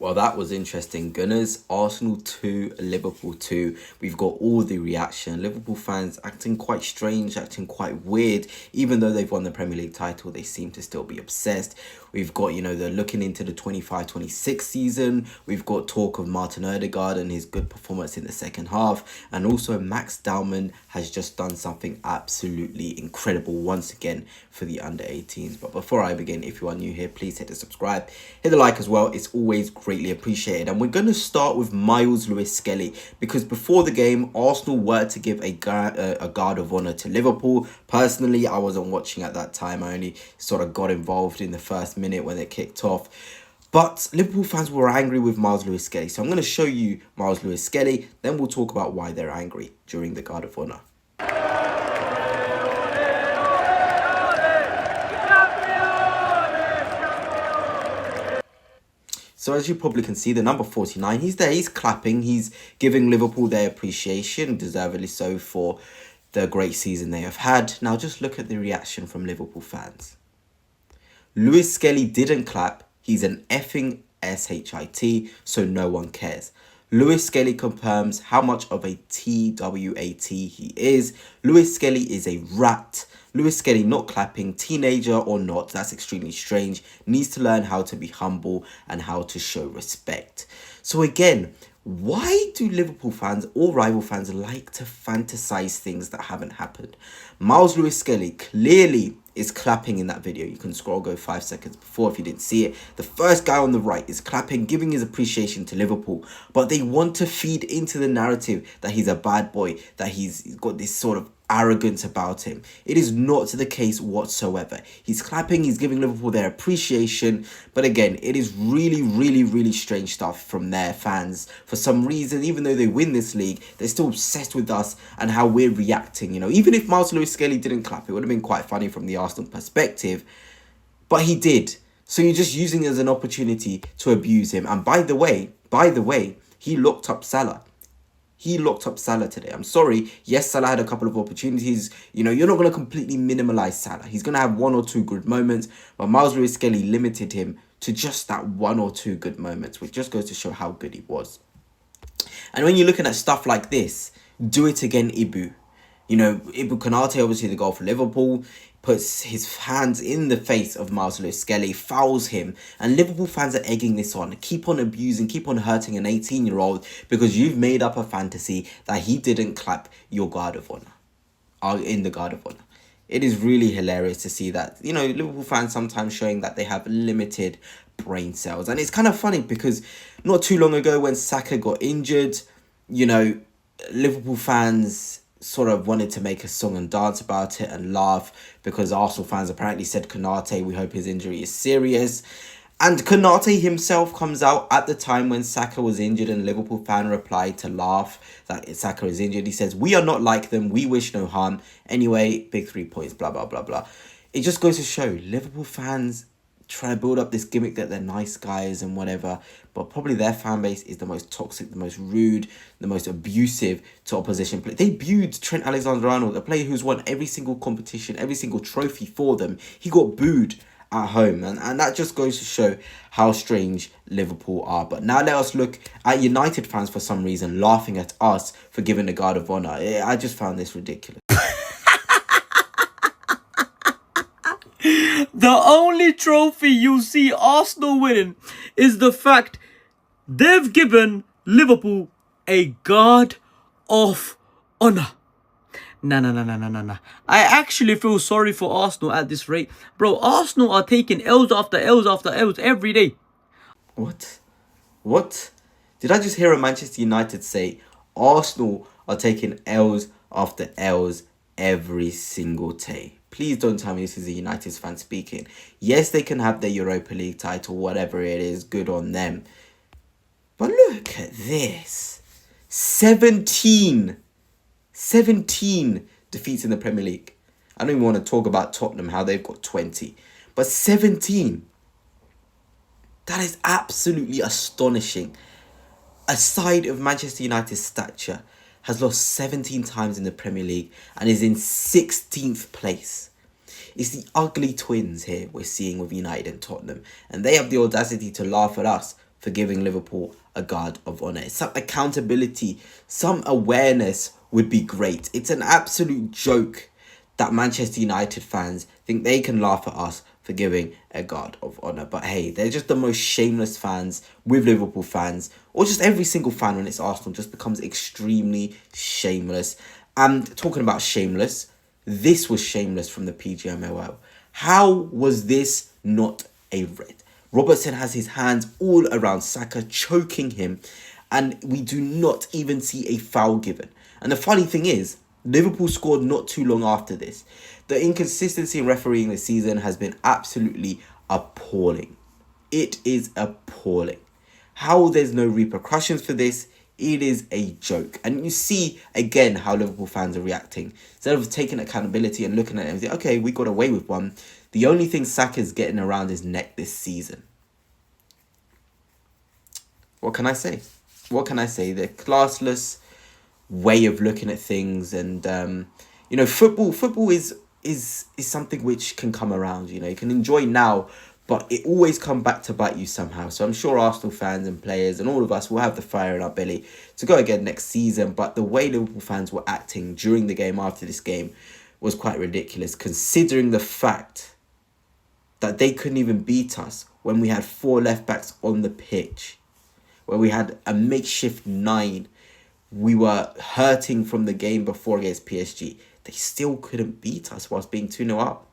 Well, that was interesting. Gunners, Arsenal 2, Liverpool 2. We've got all the reaction. Liverpool fans acting quite strange, acting quite weird. Even though they've won the Premier League title, they seem to still be obsessed. We've got, they're looking into the 25-26 season. We've got talk of Martin Odegaard and his good performance in the second half. And also Max Dowman has just done something absolutely incredible once again for the under-18s. But before I begin, if you are new here, please hit the subscribe. Hit the like as well. It's always greatly appreciated. And we're going to start with Lewis Skelly, because before the game, Arsenal were to give a guard of honour to Liverpool. Personally, I wasn't watching at that time. I only sort of got involved in the first minute when it kicked off. But Liverpool fans were angry with Lewis Skelly. So I'm going to show you Lewis Skelly. Then we'll talk about why they're angry during the guard of honour. So as you probably can see, the number 49, he's there, he's clapping, he's giving Liverpool their appreciation, deservedly so, for the great season they have had. Now just look at the reaction from Liverpool fans. Lewis Skelly didn't clap, he's an effing SHIT, so no one cares. Lewis Skelly confirms how much of a TWAT he is. Lewis Skelly is a rat. Lewis Skelly not clapping, teenager or not, that's extremely strange. Needs to learn how to be humble and how to show respect. So again, why do Liverpool fans or rival fans like to fantasize things that haven't happened? Lewis Skelly clearly is clapping in that video. You can go 5 seconds before if you didn't see it. The first guy on the right is clapping, giving his appreciation to Liverpool. But they want to feed into the narrative that he's a bad boy, that he's got this sort of arrogance about him. It is not the case whatsoever. He's clapping, he's giving Liverpool their appreciation, but again, it is really strange stuff from their fans. For some reason, even though they win this league, they're still obsessed with us and how we're reacting. Even if Lewis Skelly didn't clap, it would have been quite funny from the Arsenal perspective, but he did. So you're just using it as an opportunity to abuse him. And by the way, he locked up Salah. He locked up Salah today. I'm sorry. Yes, Salah had a couple of opportunities. You're not going to completely minimize Salah. He's going to have one or two good moments. But Lewis Skelly limited him to just that one or two good moments, which just goes to show how good he was. And when you're looking at stuff like this, do it again, Ibu. Ibu Konate, obviously the goal for Liverpool, puts his hands in the face of Lewis Skelly, fouls him, and Liverpool fans are egging this on. Keep on abusing, keep on hurting an 18-year-old because you've made up a fantasy that he didn't clap your guard of honour, in the guard of honour. It is really hilarious to see that, Liverpool fans sometimes showing that they have limited brain cells. And it's kind of funny because not too long ago when Saka got injured, Liverpool fans sort of wanted to make a song and dance about it and laugh because Arsenal fans apparently said, Konate, we hope his injury is serious. And Konate himself comes out at the time when Saka was injured, and Liverpool fan replied to laugh that Saka is injured. He says, we are not like them, we wish no harm. Anyway, big 3 points, blah, blah, blah, blah. It just goes to show Liverpool fans try to build up this gimmick that they're nice guys and whatever, but probably their fan base is the most toxic, the most rude, the most abusive to opposition players. They booed Trent Alexander-Arnold, a player who's won every single competition, every single trophy for them. He got booed at home, and that just goes to show how strange Liverpool are. But now let us look at United fans for some reason laughing at us for giving the guard of honour. I just found this ridiculous. The only trophy you see Arsenal winning is the fact they've given Liverpool a guard of honour. Nah. I actually feel sorry for Arsenal at this rate. Bro, Arsenal are taking L's after L's after L's every day. What? Did I just hear a Manchester United say Arsenal are taking L's after L's every single day? Please don't tell me this is a United fan speaking. Yes, they can have their Europa League title, whatever it is, good on them. But look at this. 17 defeats in the Premier League. I don't even want to talk about Tottenham, how they've got 20. But 17. That is absolutely astonishing. A side of Manchester United's stature has lost 17 times in the Premier League and is in 16th place. It's the ugly twins here we're seeing with United and Tottenham, and they have the audacity to laugh at us for giving Liverpool a guard of honour. Some accountability, some awareness would be great. It's an absolute joke that Manchester United fans think they can laugh at us for giving a guard of honour. But hey, they're just the most shameless fans with Liverpool fans, or just every single fan when it's Arsenal just becomes extremely shameless. And talking about shameless, this was shameless from the PGMOL. How was this not a red? Robertson has his hands all around Saka, choking him, and we do not even see a foul given. And the funny thing is, Liverpool scored not too long after this. The inconsistency in refereeing this season has been absolutely appalling. It is appalling. How there's no repercussions for this, it is a joke. And you see, again, how Liverpool fans are reacting. Instead of taking accountability and looking at it and saying, okay, we got away with one, the only thing Saka's getting around his neck this season. What can I say? What can I say? They're classless way of looking at things, and football is something which can come around. You can enjoy now, but it always come back to bite you somehow. So I'm sure Arsenal fans and players and all of us will have the fire in our belly to go again next season. But the way Liverpool fans were acting during the game, after this game, was quite ridiculous, considering the fact that they couldn't even beat us when we had 4 left backs on the pitch, where we had a makeshift 9. We were hurting from the game before against PSG. They still couldn't beat us whilst being 2-0 up.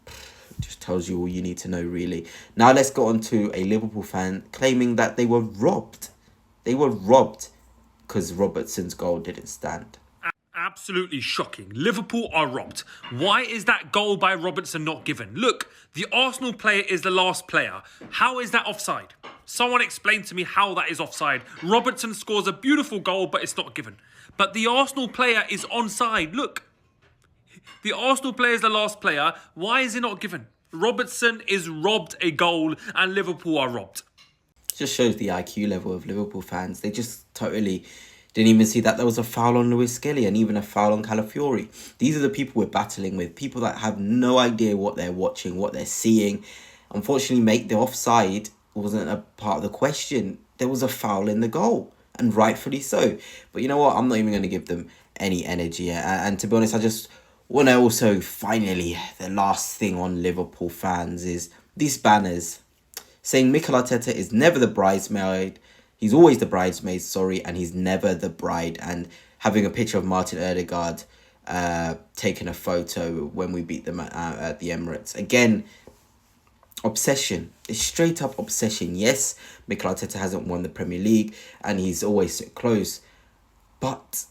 It just tells you all you need to know, really. Now let's go on to a Liverpool fan claiming that they were robbed. They were robbed because Robertson's goal didn't stand. Absolutely shocking. Liverpool are robbed. Why is that goal by Robertson not given? Look, the Arsenal player is the last player. How is that offside? Someone explain to me how that is offside. Robertson scores a beautiful goal, but it's not given. But the Arsenal player is onside. Look, the Arsenal player is the last player. Why is it not given? Robertson is robbed a goal and Liverpool are robbed. Just shows the IQ level of Liverpool fans. They just totally didn't even see that there was a foul on Lewis Skelly and even a foul on Calafiori. These are the people we're battling with. People that have no idea what they're watching, what they're seeing. Unfortunately, mate, the offside wasn't a part of the question. There was a foul in the goal, and rightfully so. But you know what? I'm not even going to give them any energy. And to be honest, I just want to also, finally, the last thing on Liverpool fans is these banners saying Mikel Arteta is never the bridesmaid. He's always the bridesmaid, and he's never the bride. And having a picture of Martin Odegaard taking a photo when we beat them at the Emirates. Again, obsession. It's straight up obsession. Yes, Mikel Arteta hasn't won the Premier League and he's always so close. But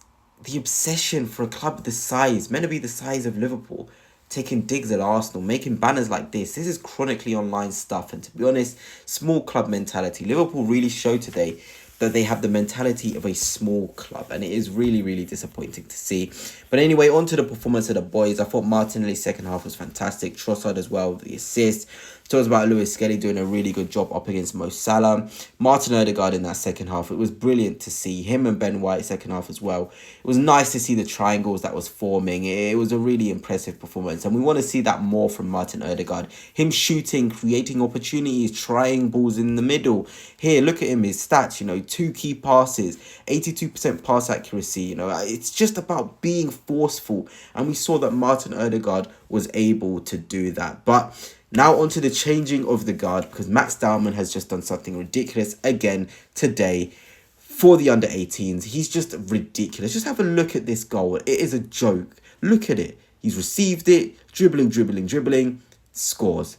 the obsession for a club the size, meant to be the size of Liverpool, taking digs at Arsenal, making banners like this is chronically online stuff. And to be honest, small club mentality. Liverpool really showed today that they have the mentality of a small club, and it is really, really disappointing to see. But anyway, on to the performance of the boys. I thought Martinelli's second half was fantastic. Trossard as well, the assist. Talks about Lewis Skelly doing a really good job up against Mo Salah. Martin Odegaard in that second half. It was brilliant to see him and Ben White second half as well. It was nice to see the triangles that was forming. It was a really impressive performance, and we want to see that more from Martin Odegaard. Him shooting, creating opportunities, trying balls in the middle. Here, look at him, his stats, 2 key passes, 82% pass accuracy. It's just about being forceful, and we saw that Martin Odegaard was able to do that. But now onto the changing of the guard, because Max Dowman has just done something ridiculous again today for the under-18s. He's just ridiculous. Just have a look at this goal. It is a joke. Look at it. He's received it, dribbling, scores.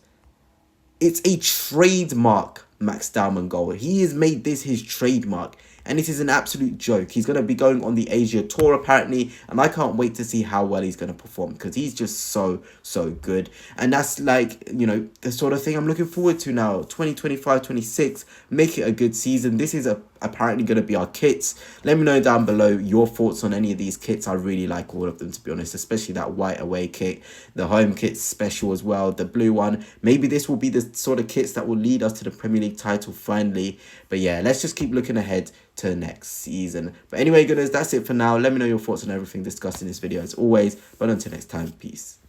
It's a trademark Max Dowman goal. He has made this his trademark, and it is an absolute joke. He's going to be going on the Asia tour apparently, and I can't wait to see how well he's going to perform, because he's just so good. And that's the sort of thing I'm looking forward to now. 2025-26, make it a good season. This is apparently going to be our kits. Let me know down below your thoughts on any of these kits. I really like all of them, to be honest, especially that white away kit, the home kit's special as well, the blue one. Maybe this will be the sort of kits that will lead us to the Premier League title finally. But yeah, let's just keep looking ahead to next season. But anyway, guys, that's it for now. Let me know your thoughts on everything discussed in this video as always. But until next time, peace.